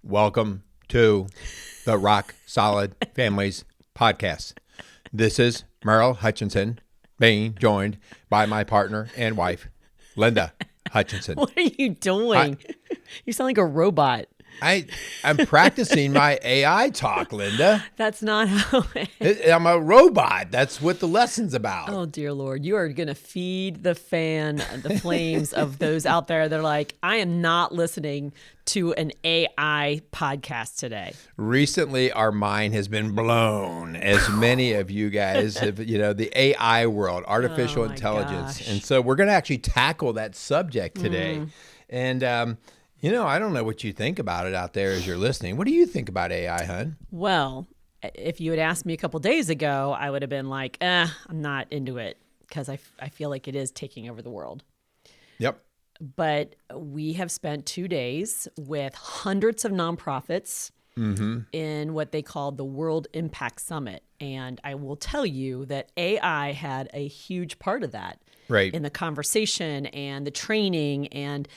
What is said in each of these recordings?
Welcome to the Rock Solid Families Podcast. This is Merrill Hutchinson, being joined by my partner and wife, Linda Hutchinson. What are you doing? You sound like a robot. I'm practicing my AI talk, Linda. That's not how I'm a robot. That's what the lesson's about. Oh, dear Lord. You are going to feed the flames of those out there that are like, I am not listening to an AI podcast today. Recently, our mind has been blown, as many of you guys have, the AI world, artificial intelligence. Gosh. And so we're going to actually tackle that subject today. And, I don't know what you think about it out there as you're listening. What do you think about AI, hun? Well, if you had asked me a couple days ago, I would have been like, I'm not into it because I feel like it is taking over the world. Yep. But we have spent 2 days with hundreds of nonprofits in what they call the World Impact Summit. And I will tell you that AI had a huge part of that in the conversation and the training, and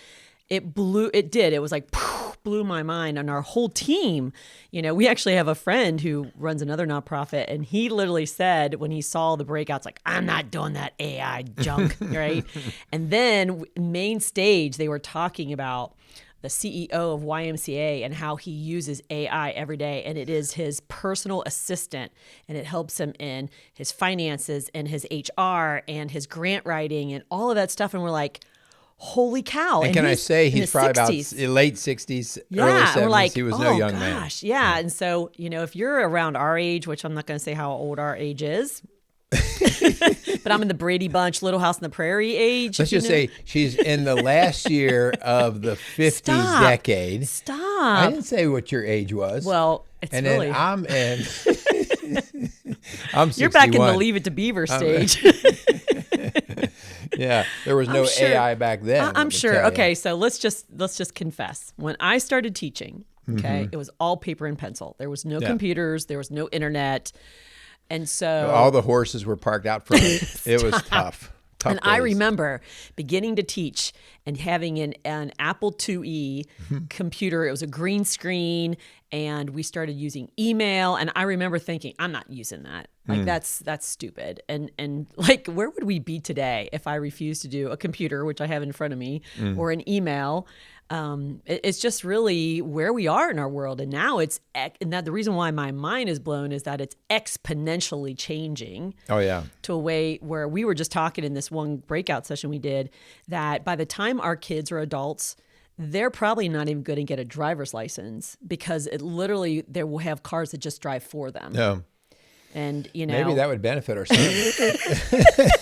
it was like blew my mind. And our whole team, we actually have a friend who runs another nonprofit, and he literally said when he saw the breakouts, like, I'm not doing that AI junk, right? And then main stage, they were talking about the CEO of YMCA and how he uses AI every day, and it is his personal assistant, and it helps him in his finances and his HR and his grant writing and all of that stuff. And we're like, holy cow. And can I say he's probably 60s. About late 60s, early 70s. We're like, he was no young man. Yeah. And so, if you're around our age, which I'm not going to say how old our age is, but I'm in the Brady Bunch, Little House on the Prairie age. Let's just say she's in the last year of the 50s decade. Stop. I didn't say what your age was. Well, it's and really. And I'm in. I'm 61. You're back in the Leave It to Beaver stage. Yeah, there was no AI back then. I'm sure. Okay, so let's just confess. When I started teaching, it was all paper and pencil. There was no computers. There was no internet. And so all the horses were parked out front. It was tough. And I remember beginning to teach and having an Apple IIe computer. It was a green screen, and we started using email. And I remember thinking, I'm not using that. Like that's stupid. And like, where would we be today if I refused to do a computer, which I have in front of me, or an email? It's just really where we are in our world. And now the reason why my mind is blown is that it's exponentially changing. Oh, yeah. To a way where we were just talking in this one breakout session we did, that by the time our kids are adults, they're probably not even going to get a driver's license, because they will have cars that just drive for them. Yeah. And, maybe that would benefit our son.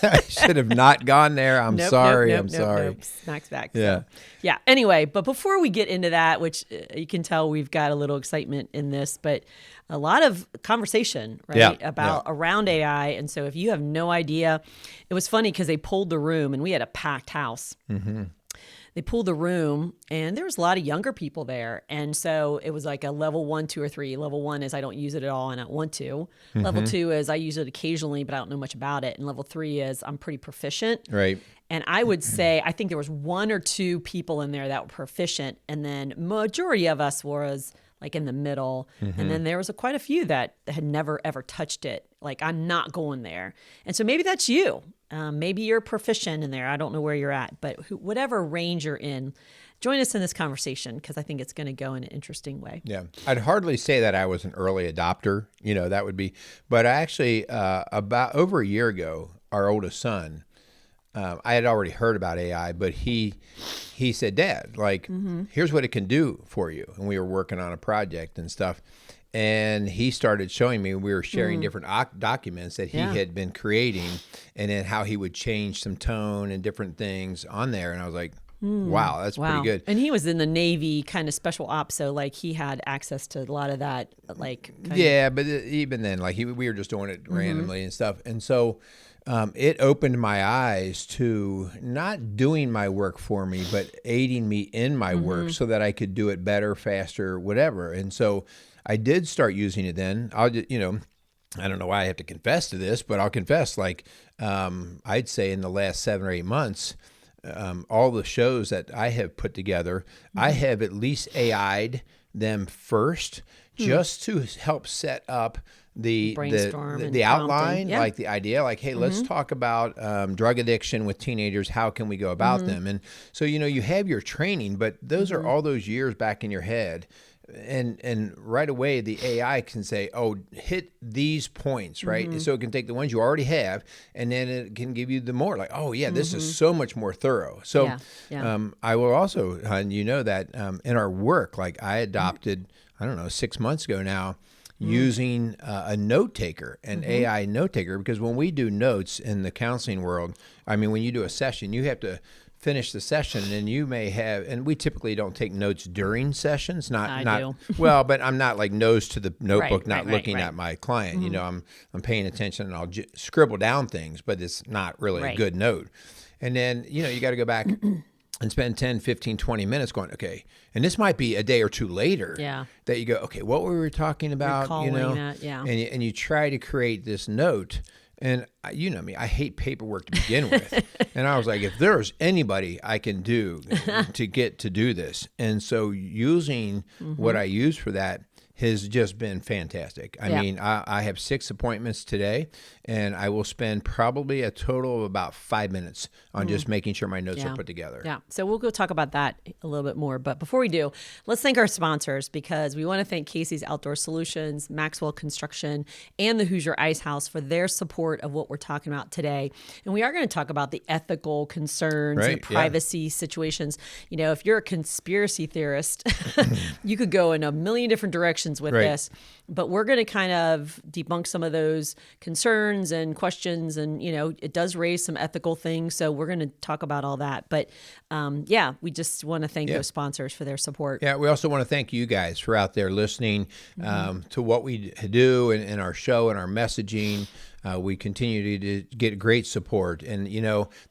I should have not gone there. I'm sorry. I'm sorry. Snacks back. Yeah. So. Yeah. Anyway, but before we get into that, which you can tell we've got a little excitement in this, but a lot of conversation, right, around AI. And so if you have no idea, it was funny because they pulled the room, and we had a packed house. Mm-hmm. They pulled the room, and there was a lot of younger people there. And so it was like a level 1, 2, or 3. Level 1 is I don't use it at all and I don't want to. Level 2 is I use it occasionally, but I don't know much about it. And level 3 is I'm pretty proficient. Right. And I would say, I think there was 1 or 2 people in there that were proficient. And then majority of us was like in the middle. And then there was quite a few that had never, ever touched it. Like, I'm not going there. And so maybe that's you. Maybe you're proficient in there. I don't know where you're at, but whatever range you're in, join us in this conversation, because I think it's going to go in an interesting way. Yeah. I'd hardly say that I was an early adopter. That would be, but actually about over a year ago, our oldest son, I had already heard about AI, but he said, Dad, like, here's what it can do for you. And we were working on a project and stuff. And he started showing me, we were sharing different documents that he had been creating, and then how he would change some tone and different things on there. And I was like, wow, that's pretty good. And he was in the Navy kind of special ops, so like he had access to a lot of that. But even then, like we were just doing it randomly and stuff. And so it opened my eyes to not doing my work for me, but aiding me in my work so that I could do it better, faster, whatever. And so I did start using it then. I don't know why I have to confess to this, but I'll confess, like, I'd say in the last 7 or 8 months, all the shows that I have put together, I have at least AI'd them first, just to help set up the Brainstorm and outline, prompting. Yeah. like the idea, like, hey, let's talk about drug addiction with teenagers. How can we go about them? And so, you have your training, but those are all those years back in your head. And right away, the AI can say, oh, hit these points, right? So it can take the ones you already have, and then it can give you the more, like, oh, yeah, this is so much more thorough. So I will also, that in our work, like I adopted, I don't know, 6 months ago now, using a note taker, an AI note taker, because when we do notes in the counseling world, I mean, when you do a session, you have to finish the session, and you may have, and we typically don't take notes during sessions. I do. Well, but I'm not like nose to the notebook, not looking at my client. I'm paying attention, and I'll scribble down things, but it's not really a good note. And then you got to go back and spend 10, 15, 20 minutes going, okay, and this might be a day or two later that you go, okay, what were we talking about? And you try to create this note. And you know me, I hate paperwork to begin with. And I was like, if there's anybody I can do to get to do this. And so using what I use for that has just been fantastic. I mean, I have 6 appointments today, and I will spend probably a total of about 5 minutes on just making sure my notes are put together. Yeah. So we'll go talk about that a little bit more. But before we do, let's thank our sponsors, because we want to thank Casey's Outdoor Solutions, Maxwell Construction, and the Hoosier Ice House for their support of what we're talking about today. And we are going to talk about the ethical concerns and the privacy situations. If you're a conspiracy theorist, you could go in a million different directions with this, but we're going to kind of debunk some of those concerns and questions, and it does raise some ethical things, so we're going to talk about all that. But we just want to thank those sponsors for their support. We also want to thank you guys for out there listening to what we do in our show and our messaging. We continue to get great support. And,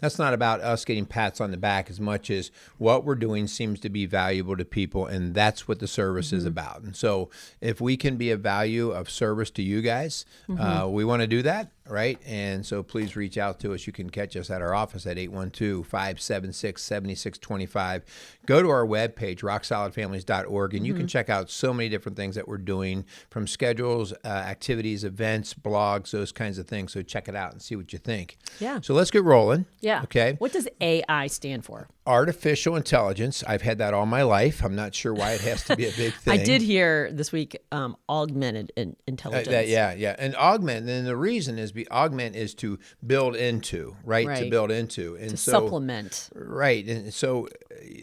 that's not about us getting pats on the back as much as what we're doing seems to be valuable to people. And that's what the service is about. And so if we can be a value of service to you guys, we want to do that. Right. And so please reach out to us. You can catch us at our office at 812-576-7625. Go to our webpage, rocksolidfamilies.org, and you can check out so many different things that we're doing, from schedules, activities, events, blogs, those kinds of things. So check it out and see what you think. Yeah. So let's get rolling. Yeah. Okay. What does AI stand for? Artificial intelligence. I've had that all my life. I'm not sure why it has to be a big thing. I did hear this week augmented intelligence. Yeah. And augment, and the reason is augment is to build into, right? To build into. And to supplement. Right. And so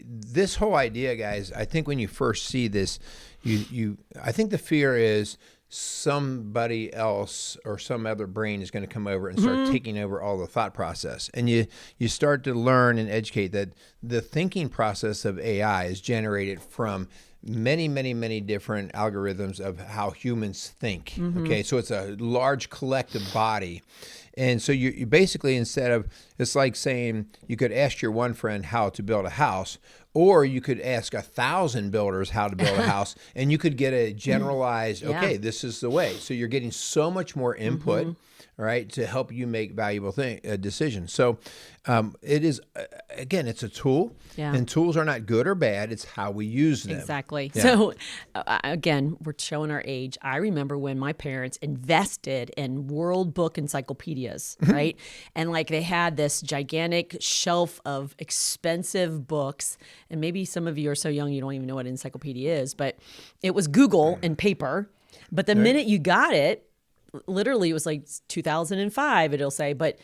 this whole idea, guys, I think when you first see this, I think the fear is somebody else or some other brain is going to come over and start taking over all the thought process. And you start to learn and educate that the thinking process of AI is generated from many, many, many different algorithms of how humans think. Okay, so it's a large collective body. And so you basically, instead of, it's like saying you could ask your one friend how to build a house, or you could ask 1,000 builders how to build a house, and you could get a generalized, okay, this is the way. So you're getting so much more input, right, to help you make valuable decisions. So it is, again, it's a tool, and tools are not good or bad. It's how we use them. Exactly. Yeah. So again, we're showing our age. I remember when my parents invested in World Book encyclopedias, right? And like they had this gigantic shelf of expensive books. And maybe some of you are so young you don't even know what an encyclopedia is, but it was Google in paper. But the minute you got it, literally it was like 2005, it'll say, but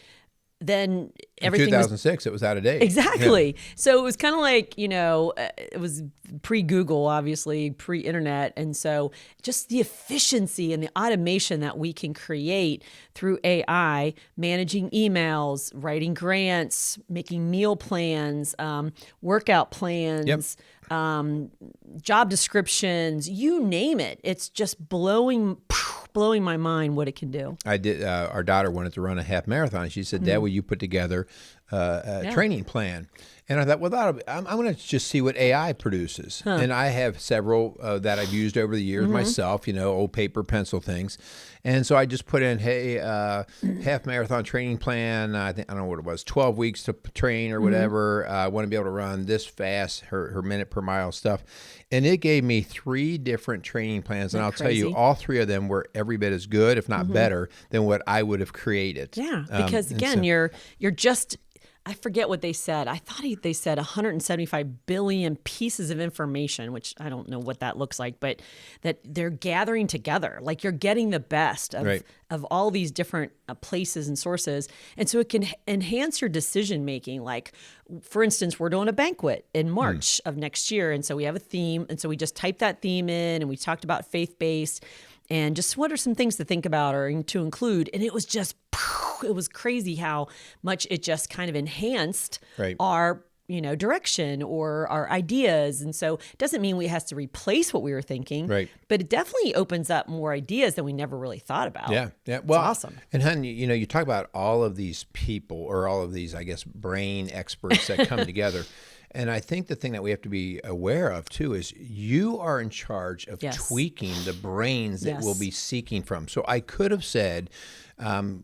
then everything in 2006, it was out of date. Exactly. Yeah. So it was kind of like, it was pre-Google, obviously, pre-internet. And so just the efficiency and the automation that we can create through AI, managing emails, writing grants, making meal plans, workout plans, job descriptions, you name it. It's just blowing my mind what it can do. I did. Our daughter wanted to run a half marathon. She said, Dad, will you put together a training plan? And I thought, well, I'm going to just see what AI produces. And I have several that I've used over the years myself, old paper, pencil things. And so I just put in, hey, half marathon training plan. I don't know what it was, 12 weeks to train or whatever. I want to be able to run this fast, her minute per mile stuff. And it gave me 3 different training plans. And I'll tell you, all 3 of them were every bit as good, if not better, than what I would have created. Yeah, because again, you're just, I forget what they said. I thought they said 175 billion pieces of information, which I don't know what that looks like, but that they're gathering together. Like you're getting the best of all these different places and sources. And so it can enhance your decision making. Like, for instance, we're doing a banquet in March of next year. And so we have a theme. And so we just typed that theme in and we talked about faith-based and just what are some things to think about or to include. And it was just, it was crazy how much it just kind of enhanced our, direction or our ideas. And so it doesn't mean it has to replace what we were thinking, but it definitely opens up more ideas than we never really thought about. Yeah. Well, it's awesome. And hun, you talk about all of these people or all of these, I guess, brain experts that come together. And I think the thing that we have to be aware of, too, is you are in charge of tweaking the brains that we'll be seeking from. So I could have said,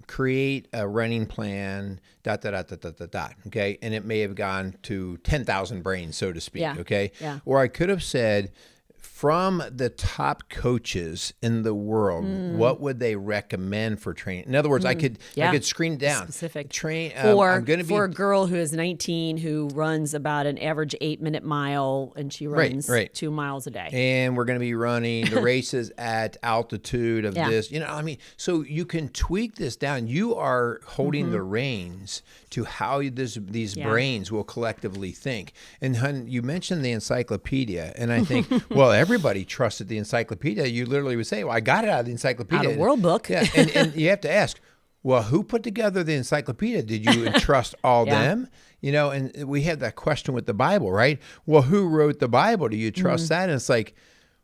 create a running plan, ... okay? And it may have gone to 10,000 brains, so to speak, okay? Yeah. Or I could have said, from the top coaches in the world, what would they recommend for training? In other words, I could screen it down. Specific. Train. Or I'm gonna for a girl who is 19 who runs about an average 8-minute mile and she runs 2 miles a day. And we're going to be running the races at altitude of this. So you can tweak this down. You are holding the reins to how these brains will collectively think. And hun, you mentioned the encyclopedia, and I think, well, everybody trusted the encyclopedia. You literally would say, well, I got it out of the encyclopedia. Out of World Book. Yeah, and you have to ask, well, who put together the encyclopedia? Did you entrust all them? And we have that question with the Bible, right? Well, who wrote the Bible? Do you trust that? And it's like,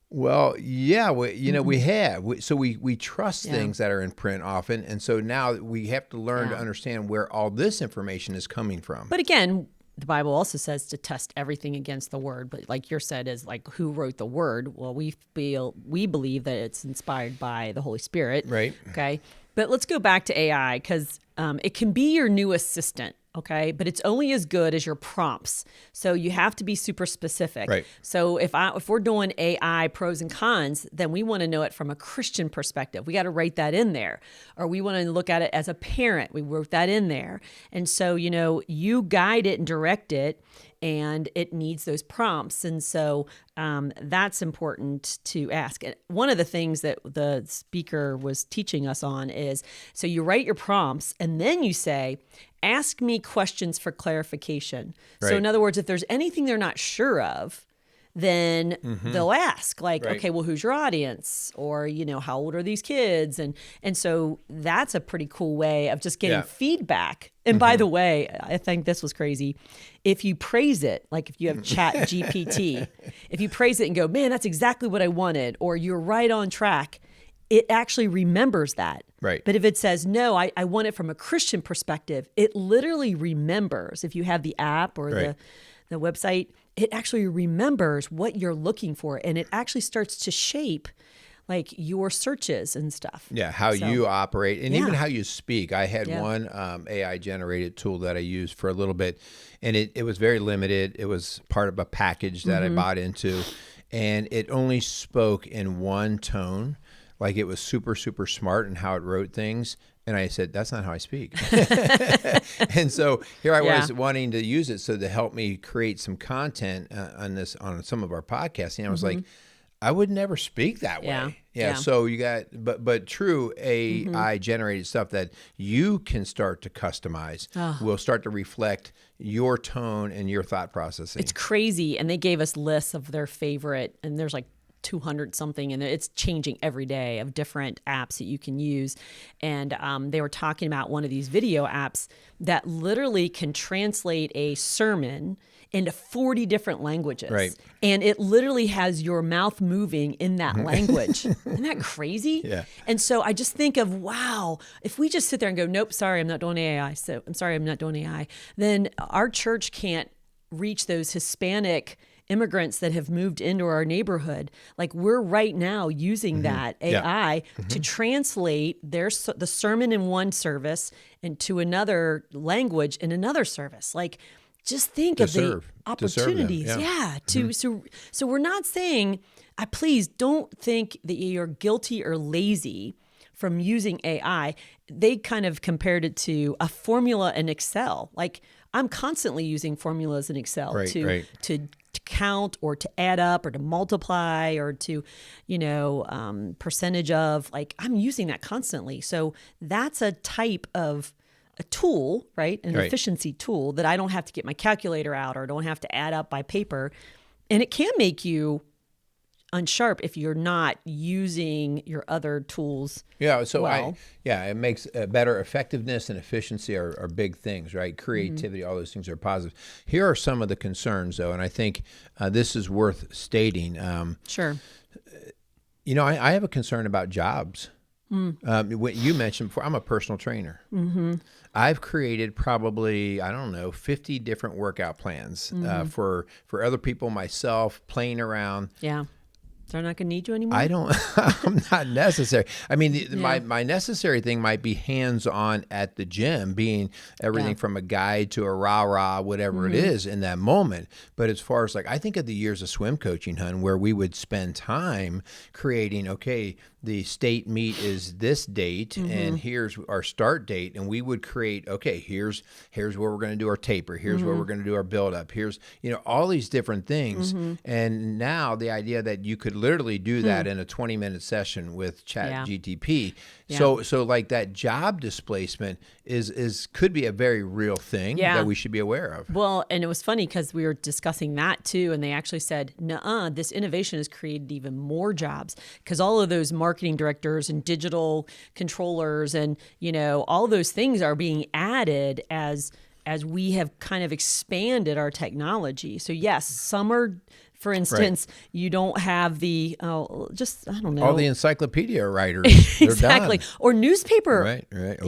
well, yeah, we have. So we trust things that are in print often. And so now we have to learn to understand where all this information is coming from. But again, the Bible also says to test everything against the word. But like you said, is like who wrote the word? Well, we believe that it's inspired by the Holy Spirit. Right. Okay. But let's go back to AI because it can be your new assistant. Okay, but it's only as good as your prompts. So you have to be super specific. Right. So if we're doing AI pros and cons, then we want to know it from a Christian perspective. We got to write that in there. Or we want to look at it as a parent. We wrote that in there. And so, you guide it and direct it, and it needs those prompts. And so that's important to ask. And one of the things that the speaker was teaching us on is, so you write your prompts and then you say, ask me questions for clarification. Right. So in other words, if there's anything they're not sure of, then they'll ask okay, well, who's your audience? Or, how old are these kids? And so that's a pretty cool way of just getting feedback. And by the way, I think this was crazy. If you praise it, like if you have Chat GPT, if you praise it and go, man, that's exactly what I wanted, or you're right on track, it actually remembers that. Right. But if it says, no, I want it from a Christian perspective, it literally remembers. If you have the app or the website, it actually remembers what you're looking for. And it actually starts to shape like your searches and stuff. Yeah, how you operate and even how you speak. I had one AI generated tool that I used for a little bit, and it was very limited. It was part of a package that I bought into, and it only spoke in one tone. Like it was super, super smart in how it wrote things. And I said, that's not how I speak. And so here I was wanting to use it so to help me create some content on some of our podcasts. And I was like, I would never speak that way. Yeah. So you got, but true AI generated stuff that you can start to customize will start to reflect your tone and your thought processing. It's crazy. And they gave us lists of their favorite, and there's like 200 something, and it's changing every day of different apps that you can use. And they were talking about one of these video apps that literally can translate a sermon into 40 different languages. Right. And it literally has your mouth moving in that language. Isn't that crazy? Yeah. And so I just think of, wow, if we just sit there and go, nope, sorry, I'm not doing AI. So I'm sorry, I'm not doing AI. Then our church can't reach those Hispanic immigrants that have moved into our neighborhood. Like we're right now using that AI to translate the sermon in one service into another language in another service. Like just think of the opportunities. So we're not saying, please don't think that you're guilty or lazy from using AI. They kind of compared it to a formula in Excel. Like I'm constantly using formulas in Excel to count or to add up or to multiply or to, percentage of, like I'm using that constantly. So that's a type of a tool, right? An efficiency tool that I don't have to get my calculator out or don't have to add up by paper. And it can make you unsharp if you're not using your other tools. Yeah. So it makes better effectiveness and efficiency are big things, right? Creativity, all those things are positive. Here are some of the concerns though. And I think this is worth stating. Sure. I have a concern about jobs. What you mentioned before, I'm a personal trainer. I've created probably, 50 different workout plans for other people, myself, playing around. Yeah. They're not going to need you anymore? I'm not necessary. I mean, my necessary thing might be hands-on at the gym, being everything from a guide to a rah-rah, whatever it is in that moment. But as far as I think of the years of swim coaching, hun, where we would spend time creating, the state meet is this date and here's our start date. And we would create, here's where we're going to do our taper. Here's where we're going to do our build up. Here's, all these different things. And now the idea that you could literally do that in a 20-minute session with Chat GTP. So like that job displacement could be a very real thing that we should be aware of. Well, and it was funny because we were discussing that too. And they actually said, nuh-uh, this innovation has created even more jobs because all of those marketing directors and digital controllers and, all those things are being added as we have kind of expanded our technology. So yes, some are, for instance, you don't have the, all the encyclopedia writers. Exactly. Done. Or newspaper, right.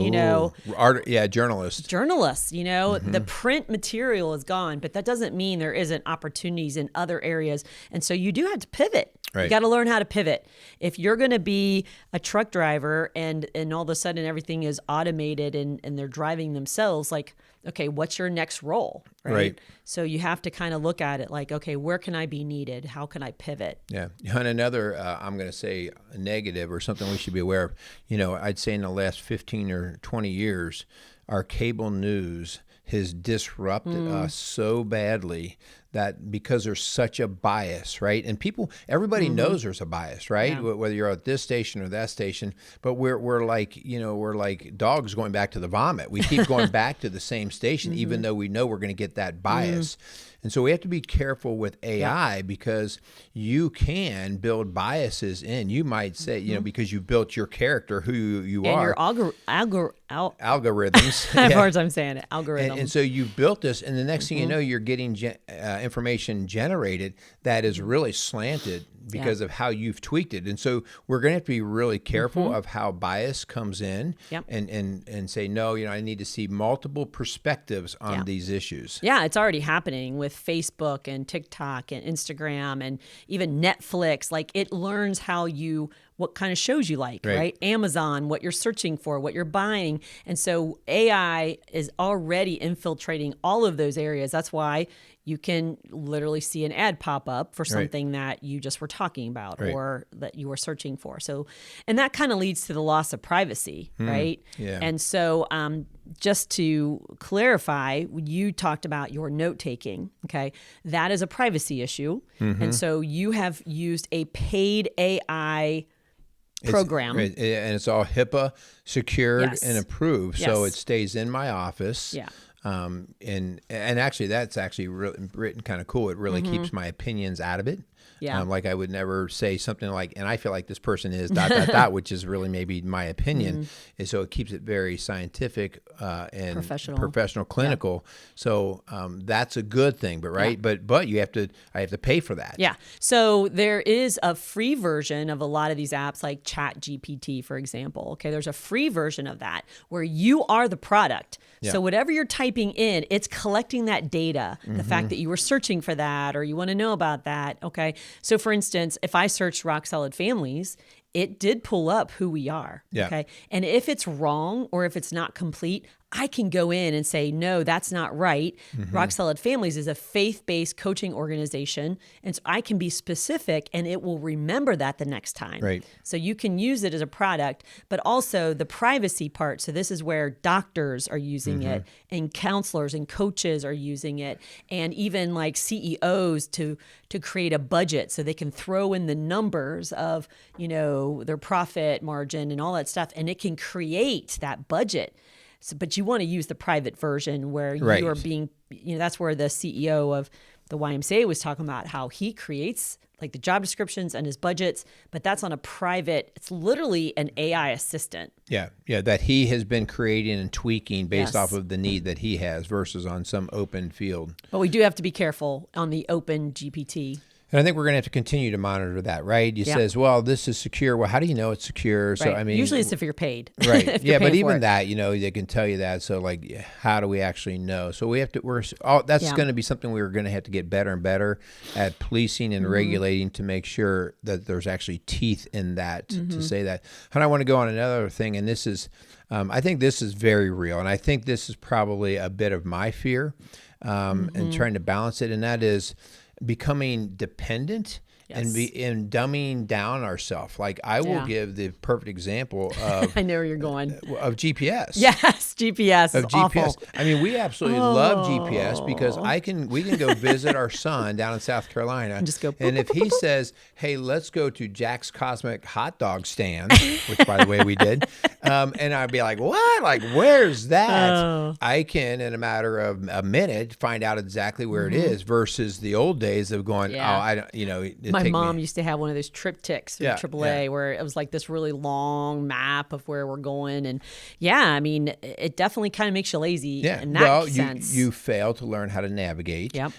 Journalists. The print material is gone, but that doesn't mean there isn't opportunities in other areas. And so you do have to pivot. Right. You got to learn how to pivot. If you're going to be a truck driver and all of a sudden everything is automated and they're driving themselves, like, okay, what's your next role? Right. So you have to kind of look at it like, okay, where can I be needed? How can I pivot? Yeah. And another, I'm going to say a negative or something we should be aware of, I'd say in the last 15 or 20 years, our cable news has disrupted us so badly that because there's such a bias, right? And everybody knows there's a bias, right? Yeah. Whether you're at this station or that station, but we're like dogs going back to the vomit. We keep going back to the same station, even though we know we're going to get that bias. And so we have to be careful with AI because you can build biases in. You might say, because you built your character, who you are. And your algorithms. I have a hard time saying it. Algorithm. And so you built this, and the next thing you know, you're getting information generated that is really slanted because of how you've tweaked it. And so we're going to have to be really careful of how bias comes in and say, no, I need to see multiple perspectives on these issues. Yeah, it's already happening with Facebook and TikTok and Instagram and even Netflix. Like it learns what kind of shows you like, right? Amazon, what you're searching for, what you're buying. And so AI is already infiltrating all of those areas. That's why you can literally see an ad pop up for something that you just were talking about or that you were searching for. So, and that kind of leads to the loss of privacy, right? Yeah. And so just to clarify, you talked about your note taking, okay? That is a privacy issue. And so you have used a paid AI program. And it's all HIPAA secured and approved. So it stays in my office. Yeah. And actually that's actually written kind of cool. It really keeps my opinions out of it. Yeah. Like I would never say something like, and I feel like this person is ... which is really maybe my opinion. And so it keeps it very scientific and professional, clinical. Yeah. So that's a good thing, but right. Yeah. But I have to pay for that. Yeah. So there is a free version of a lot of these apps like Chat GPT, for example. Okay. There's a free version of that where you are the product. Yeah. So whatever you're typing in, it's collecting that data, the fact that you were searching for that or you want to know about that. Okay. So for instance, if I searched rock solid families, it did pull up who we are. Yeah. Okay. And if it's wrong or if it's not complete, I can go in and say, no, that's not right. Rock Solid Families is a faith-based coaching organization. And so I can be specific and it will remember that the next time. Right. So you can use it as a product, but also the privacy part. So this is where doctors are using it and counselors and coaches are using it. And even like CEOs to create a budget so they can throw in the numbers of, their profit margin and all that stuff. And it can create that budget. So, but you want to use the private version where you are being, that's where the CEO of the YMCA was talking about how he creates like the job descriptions and his budgets, but that's on a private, it's literally an AI assistant. Yeah, that he has been creating and tweaking based off of the need that he has versus on some open field. But we do have to be careful on the open GPT. And I think we're going to have to continue to monitor that, right? You says, well, this is secure. Well, how do you know it's secure? So, I mean, usually it's if you're paid. Right. Yeah, but even that, they can tell you that. So, like, how do we actually know? So we have to. That's going to be something we're going to have to get better and better at policing and regulating to make sure that there's actually teeth in that to say that. And I want to go on another thing, and this is, I think this is very real, and I think this is probably a bit of my fear, and trying to balance it, and that is becoming dependent and dumbing down ourselves. Like I will give the perfect example of I know where you're going. Of GPS. Yes, GPS is awful. I mean, we absolutely love GPS because we can go visit our son down in South Carolina and just go. And if he says, "Hey, let's go to Jack's Cosmic Hot Dog Stand," which by the way we did, and I'd be like, "What? Like, where's that?" I can, in a matter of a minute, find out exactly where it is versus the old days of going, "Oh, I don't," My mom used to have one of those triptychs from AAA where it was like this really long map of where we're going. And I mean, it definitely kind of makes you lazy in that sense. You fail to learn how to navigate. Yep.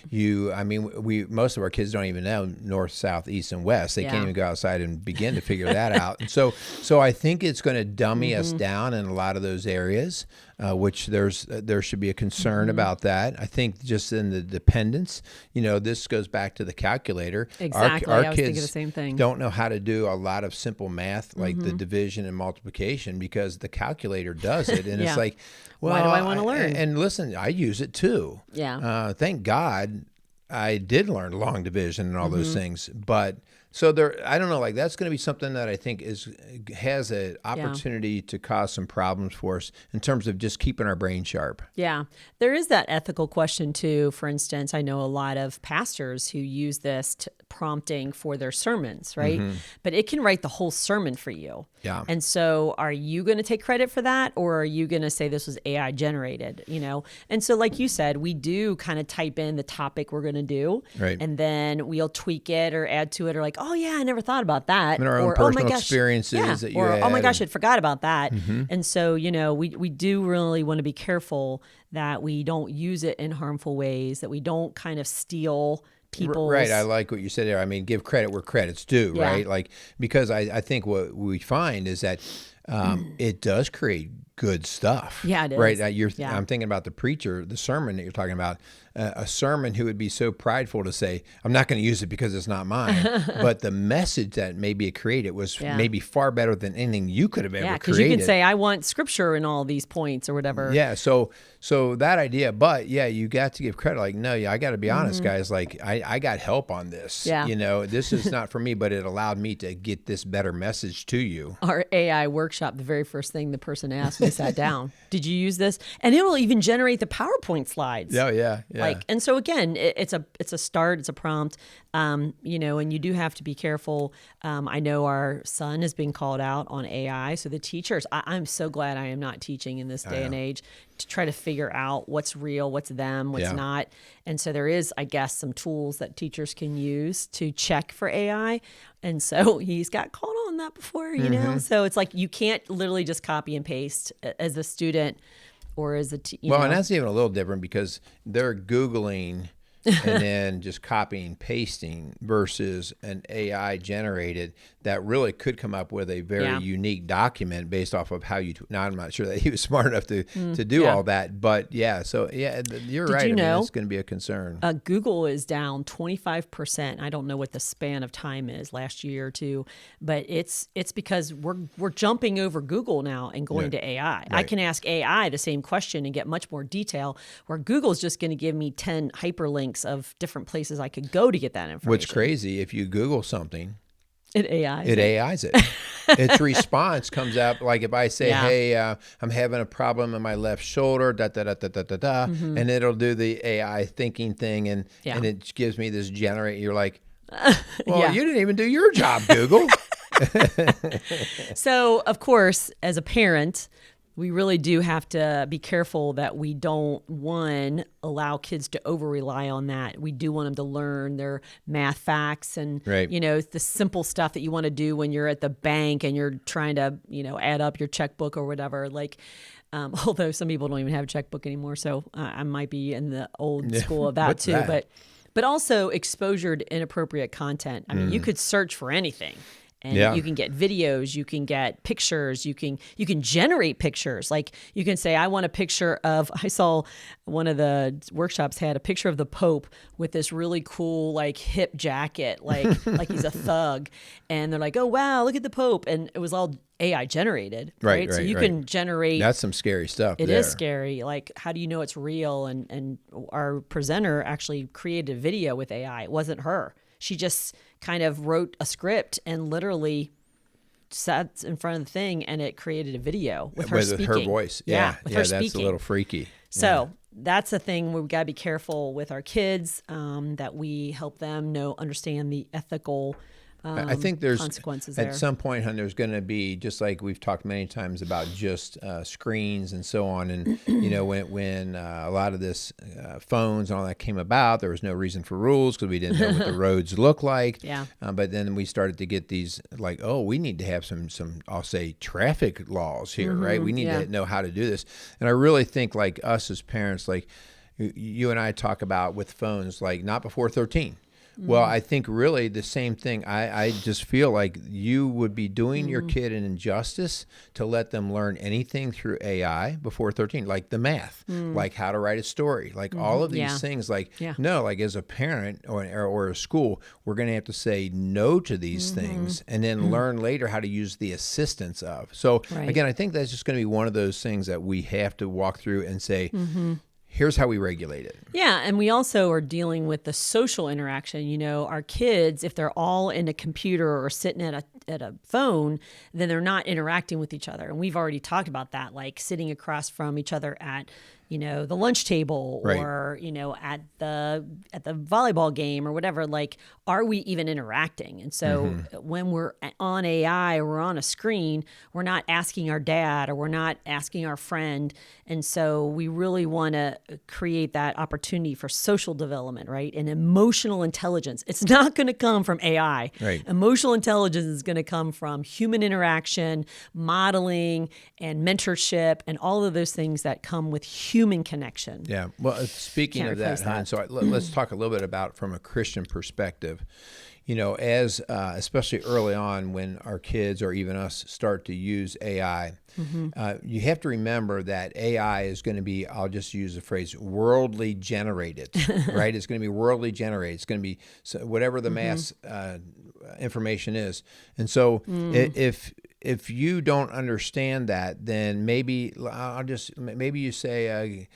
Most of our kids don't even know north, south, east, and west. They can't even go outside and begin to figure that out. And so I think it's going to dummy us down in a lot of those areas. Which there should be a concern about that. I think just in the dependence, this goes back to the calculator. Exactly, Our I was kids thinking the same thing. Don't know how to do a lot of simple math like the division and multiplication because the calculator does it, and it's like, well, why do I want to learn? And listen, I use it too. Yeah. Thank God I did learn long division and all those things, but. So I don't know, like that's going to be something that I think has an opportunity to cause some problems for us in terms of just keeping our brain sharp. Yeah. There is that ethical question too. For instance, I know a lot of pastors who use this prompting for their sermons, right? But it can write the whole sermon for you. Yeah. And so are you going to take credit for that or are you going to say this was AI generated, And so like you said, we do kind of type in the topic we're going to do. Right. And then we'll tweak it or add to it or like, oh yeah, I never thought about that. And our own personal experiences that you had. Oh my gosh, I forgot about that. And so, we do really want to be careful that we don't use it in harmful ways, that we don't kind of steal people's... Right, I like what you said there. I mean, give credit where credit's due, right? Like, because I think what we find is that it does create good stuff. Yeah, it is. Right? I'm thinking about the preacher, the sermon that you're talking about. A sermon who would be so prideful to say, I'm not going to use it because it's not mine. But the message that maybe it created was maybe far better than anything you could have ever created. Yeah, because you can say, I want scripture in all these points or whatever. Yeah, so that idea, but you got to give credit. Like, no, I got to be honest, guys. Like, I got help on this. Yeah. This is not for me, but it allowed me to get this better message to you. Our AI workshop workshop, the very first thing the person asked when they sat down, did you use this? And it will even generate the PowerPoint slides. Oh, yeah. And so again, it's a start, it's a prompt, and you do have to be careful. I know our son is being called out on AI. So the teachers, I'm so glad I am not teaching in this day and age to try to figure out what's real, what's them, what's not. And so there is, I guess, some tools that teachers can use to check for AI. And so he's got called on that before, you know? So it's like you can't literally just copy and paste as a student or as a Well, and that's even a little different because they're Googling and then just copying, pasting versus an AI generated that really could come up with a very unique document based off of how you. Now, I'm not sure that he was smart enough to do all that, but so you're right. You know, it's going to be a concern. Google is down 25%. I don't know what the span of time is, last year or two, but it's because we're jumping over Google now and going to AI. Right. I can ask AI the same question and get much more detail, where Google's just going to give me 10 hyperlinks of different places I could go to get that information. What's crazy, if you Google something, it AIs it. Its response comes up like if I say, "Hey, I'm having a problem in my left shoulder," and it'll do the AI thinking thing, and it gives me this generate. You're like, "Well, you didn't even do your job, Google." So, of course, as a parent, we really do have to be careful that we don't, allow kids to over-rely on that. We do want them to learn their math facts and, the simple stuff that you want to do when you're at the bank and you're trying to, add up your checkbook or whatever. Like, although some people don't even have a checkbook anymore, so I might be in the old school of that too. But also exposure to inappropriate content. I mean, you could search for anything. And you can get videos, you can get pictures, you can generate pictures. Like you can say, I want a picture of, I saw one of the workshops had a picture of the Pope with this really cool, like hip jacket, like he's a thug. And they're like, oh, wow, look at the Pope. And it was all AI generated, right? So you can generate. That's some scary stuff. It is scary. Like, how do you know it's real? And our presenter actually created a video with AI. It wasn't her. She just kind of wrote a script and literally sat in front of the thing, and it created a video with her speaking. With her voice. With her speaking. That's a little freaky. So that's a thing where we've got to be careful with our kids, that we help them understand the ethical I think there's consequences at some point, hun, there's going to be, just like we've talked many times about just screens and so on. And, when a lot of this phones and all that came about, there was no reason for rules because we didn't know what the roads look like. But then we started to get these like, oh, we need to have some I'll say traffic laws here, right? We need to know how to do this. And I really think like us as parents, like you and I talk about with phones, like not before 13. Well, I think really the same thing. I just feel like you would be doing your kid an injustice to let them learn anything through AI before 13, like the math, like how to write a story, like all of these things. Like, no, like as a parent or a school, we're going to have to say no to these things and then learn later how to use the assistance of. So again, I think that's just going to be one of those things that we have to walk through and say, here's how we regulate it. Yeah, and we also are dealing with the social interaction. Our kids, if they're all in a computer or sitting at a phone, then they're not interacting with each other. And we've already talked about that, like sitting across from each other at the lunch table or, at the volleyball game or whatever. Like, are we even interacting? And so when we're on AI or we're on a screen, we're not asking our dad or we're not asking our friend. And so we really want to create that opportunity for social development, right? And emotional intelligence. It's not going to come from AI. Right. Emotional intelligence is going to come from human interaction, modeling, and mentorship, and all of those things that come with human connection. Yeah. Well, speaking of that, hon, so let's talk a little bit about from a Christian perspective. As especially early on when our kids or even us start to use AI, you have to remember that AI is going to be, I'll just use the phrase, worldly generated, right? It's going to be worldly generated. It's going to be whatever the mass information is. And so if you don't understand that, then maybe you say,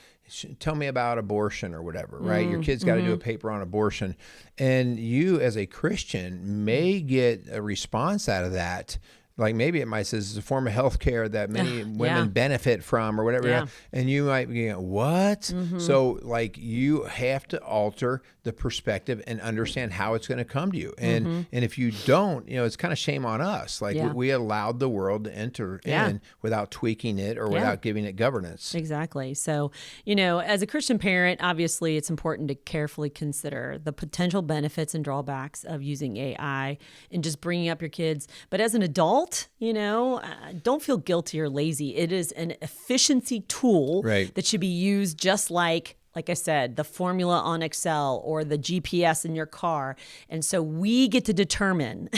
tell me about abortion or whatever, right? Your kid's got to do a paper on abortion. And you as a Christian may get a response out of that Like maybe it might say it's a form of healthcare that many women benefit from or whatever. Yeah. And you might be, what? So like you have to alter the perspective and understand how it's going to come to you. And if you don't, it's kind of shame on us. Like we allowed the world to enter in without tweaking it or without giving it governance. Exactly. So, as a Christian parent, obviously it's important to carefully consider the potential benefits and drawbacks of using AI and just bringing up your kids. But as an adult, don't feel guilty or lazy. It is an efficiency tool that should be used just like I said, the formula on Excel or the GPS in your car. And so we get to determine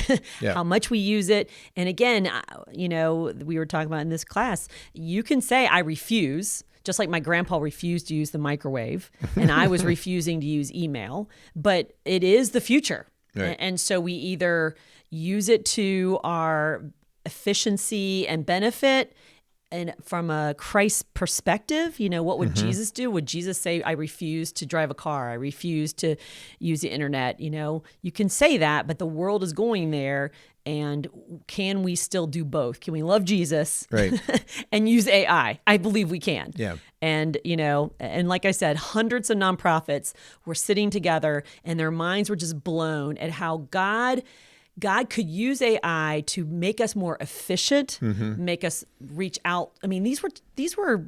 how much we use it. And again, we were talking about in this class, you can say, I refuse. Just like my grandpa refused to use the microwave and I was refusing to use email, but it is the future. Right. And so we either use it to our efficiency and benefit, and from a Christ perspective, what would Jesus do? Would Jesus say, I refuse to drive a car? I refuse to use the internet? You can say that, but the world is going there. And can we still do both? Can we love Jesus and use AI? I believe we can. Yeah. And, and like I said, hundreds of nonprofits were sitting together and their minds were just blown at how God could use AI to make us more efficient, make us reach out. I mean, these were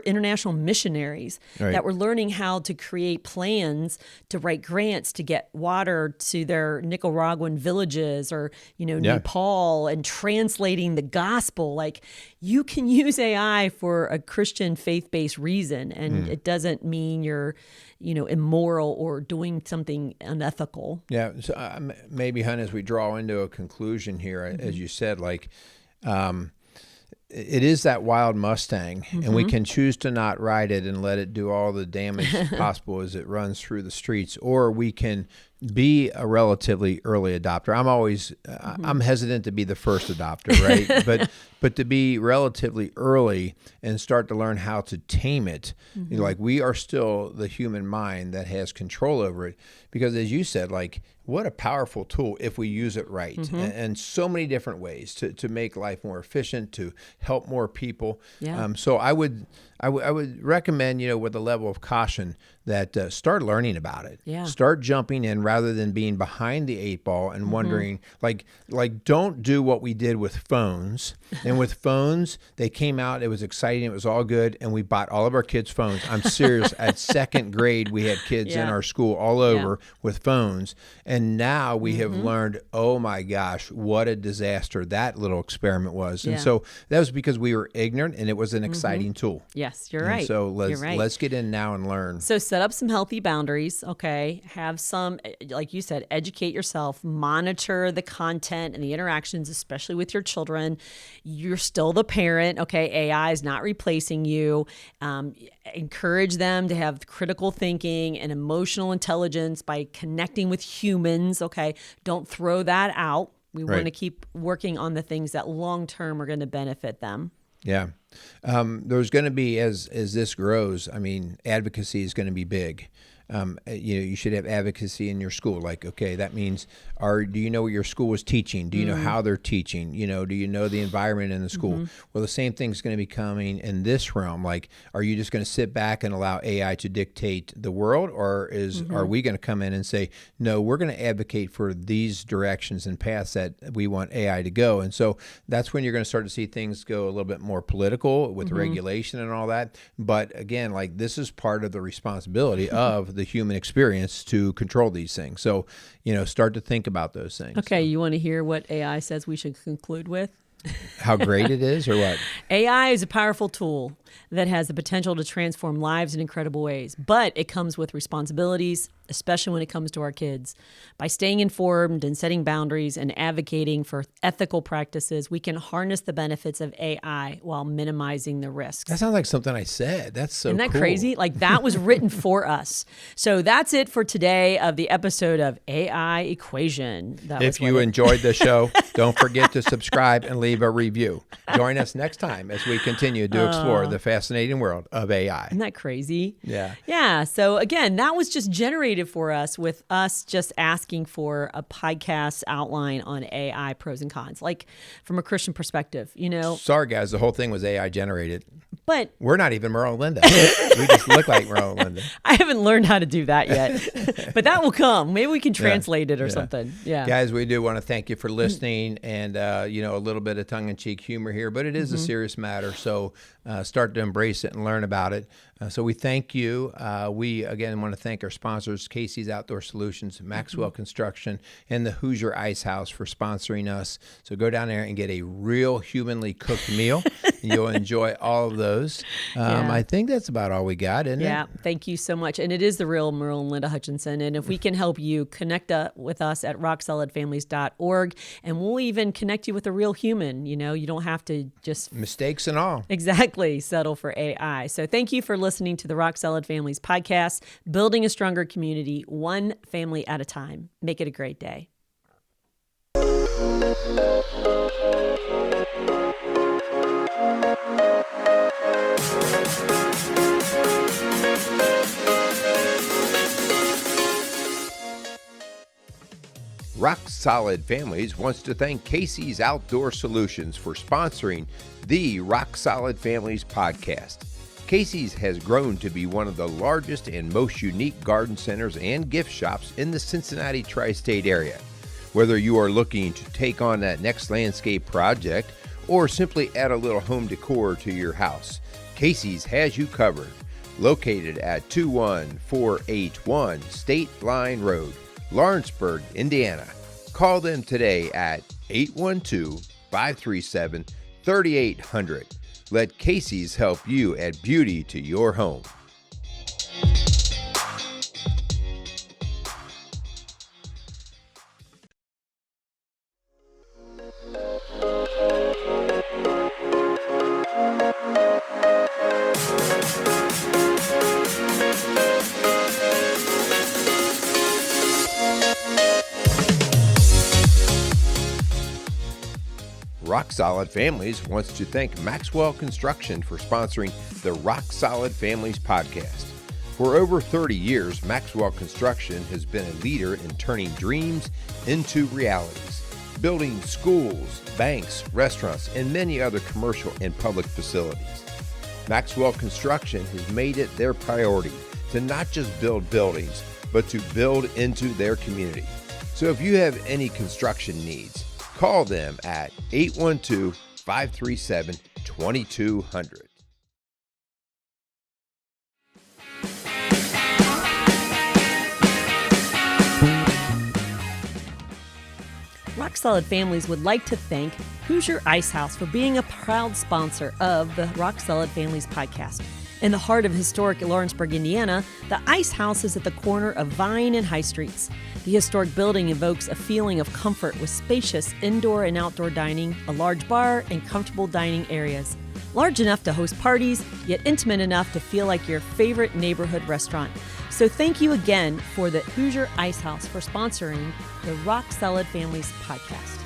international missionaries that were learning how to create plans to write grants to get water to their Nicaraguan villages or, Nepal, and translating the gospel. Like, you can use AI for a Christian faith-based reason, and it doesn't mean you're, immoral or doing something unethical. Yeah. So maybe, Hun, as we draw into a conclusion here, as you said, it is that wild Mustang, and we can choose to not ride it and let it do all the damage possible as it runs through the streets, or we can be a relatively early adopter. I'm hesitant to be the first adopter, right? but to be relatively early and start to learn how to tame it. We are still the human mind that has control over it, because as you said, what a powerful tool if we use it right, and so many different ways to make life more efficient, to help more people. Yeah. So I would recommend, with a level of caution, that start learning about it. Yeah. Start jumping in rather than being behind the 8 ball and wondering, don't do what we did with phones. And with phones, they came out, it was exciting, it was all good, and we bought all of our kids phones. I'm serious. At second grade, we had kids in our school all over with phones. And now we have learned, oh my gosh, what a disaster that little experiment was. And so that was because we were ignorant, and it was an exciting tool. Yes, you're right. And so let's get in now and learn. So set up some healthy boundaries, okay? Have some, like you said, educate yourself, monitor the content and the interactions, especially with your children. You're still the parent, okay? AI is not replacing you. Encourage them to have critical thinking and emotional intelligence by connecting with humans, okay? Don't throw that out. We want to keep working on the things that long-term are going to benefit them. Yeah. There's going to be, as this grows, advocacy is going to be big. You should have advocacy in your school. That means, do you know what your school is teaching? Do you know how they're teaching? Do you know the environment in the school? Well, the same thing's going to be coming in this realm. Are you just going to sit back and allow AI to dictate the world, or are we going to come in and say, no, we're going to advocate for these directions and paths that we want AI to go? And so that's when you're going to start to see things go a little bit more political with regulation and all that. But again, this is part of the responsibility of the human experience to control these things. So, start to think about those things. Okay, you want to hear what AI says we should conclude with? How great it is, or what? AI is a powerful tool that has the potential to transform lives in incredible ways, but it comes with responsibilities, especially when it comes to our kids. By staying informed and setting boundaries and advocating for ethical practices, we can harness the benefits of AI while minimizing the risks. That sounds like something I said. That's so cool. Isn't that crazy? That was written for us. So that's it for today of the episode of AI Equation. If you enjoyed the show, don't forget to subscribe and leave a review. Join us next time as we continue to explore the the fascinating world of AI. Isn't that crazy? Yeah. Yeah. So again, that was just generated for us with us just asking for a podcast outline on AI pros and cons, like from a Christian perspective, Sorry, guys, the whole thing was AI generated. But we're not even Merrill and Linda. We just look like Merrill and Linda. I haven't learned how to do that yet, but that will come. Maybe we can translate it or something. Yeah. Guys, we do want to thank you for listening and, a little bit of tongue-in-cheek humor here, but it is a serious matter. So start to embrace it and learn about it. So we thank you. We, again, want to thank our sponsors, Casey's Outdoor Solutions, Maxwell Construction, and the Hoosier Ice House for sponsoring us. So go down there and get a real humanly cooked meal. And you'll enjoy all of those. I think that's about all we got, isn't it? Yeah, thank you so much. And it is the real Merrill and Linda Hutchinson. And if we can help you, connect with us at rocksolidfamilies.org. And we'll even connect you with a real human. You don't have to just... mistakes and all. Exactly. Settle for AI. So thank you for listening to the Rock Solid Families podcast, building a stronger community, one family at a time. Make it a great day. Rock Solid Families wants to thank Casey's Outdoor Solutions for sponsoring the Rock Solid Families podcast. Casey's has grown to be one of the largest and most unique garden centers and gift shops in the Cincinnati tri-state area. Whether you are looking to take on that next landscape project or simply add a little home decor to your house, Casey's has you covered. Located at 21481 State Line Road, Lawrenceburg, Indiana. Call them today at 812-537-3800. Let Casey's help you add beauty to your home. Rock Solid Families wants to thank Maxwell Construction for sponsoring the Rock Solid Families podcast. For over 30 years, Maxwell Construction has been a leader in turning dreams into realities, building schools, banks, restaurants, and many other commercial and public facilities. Maxwell Construction has made it their priority to not just build buildings, but to build into their community. So if you have any construction needs, call them at 812-537-2200. Rock Solid Families would like to thank Hoosier Ice House for being a proud sponsor of the Rock Solid Families podcast. In the heart of historic Lawrenceburg, Indiana, the Ice House is at the corner of Vine and High Streets. The historic building evokes a feeling of comfort with spacious indoor and outdoor dining, a large bar, and comfortable dining areas. Large enough to host parties, yet intimate enough to feel like your favorite neighborhood restaurant. So thank you again for the Hoosier Ice House for sponsoring the Rock Solid Families podcast.